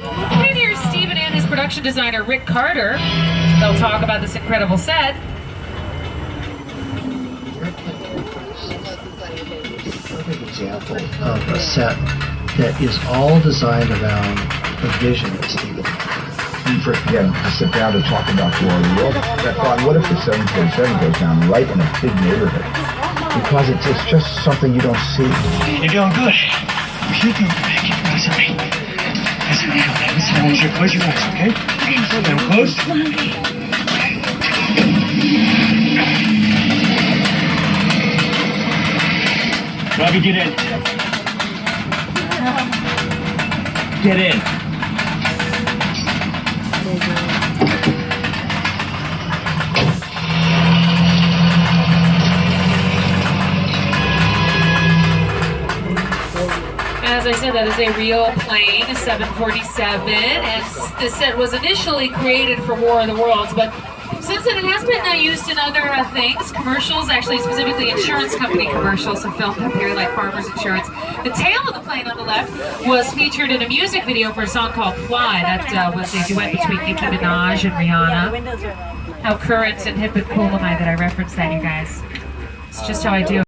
Right here's Steven and his production designer, Rick Carter. They'll talk about this incredible set. Perfect example of a set that is all designed around the vision of Steven. When you first began to sit down to talk about War of the Worlds, I thought, what if the 747 goes down right in a big neighborhood? Because it's just something you don't see. You're doing good. You're doing good. Keep listening. Listen, I want you to close your eyes, okay? Let them close. Bobby, get in. Get in. As I said, that is a real plane, a 747, and this set was initially created for War of the Worlds, but since then it has been used in other things, commercials, actually specifically insurance company commercials have filmed up here, like Farmers Insurance. The tail of the plane on the left was featured in a music video for a song called Fly. That was a duet between Nicki Minaj and Rihanna. How current and hip and cool am I that I referenced that, you guys? It's just how I do.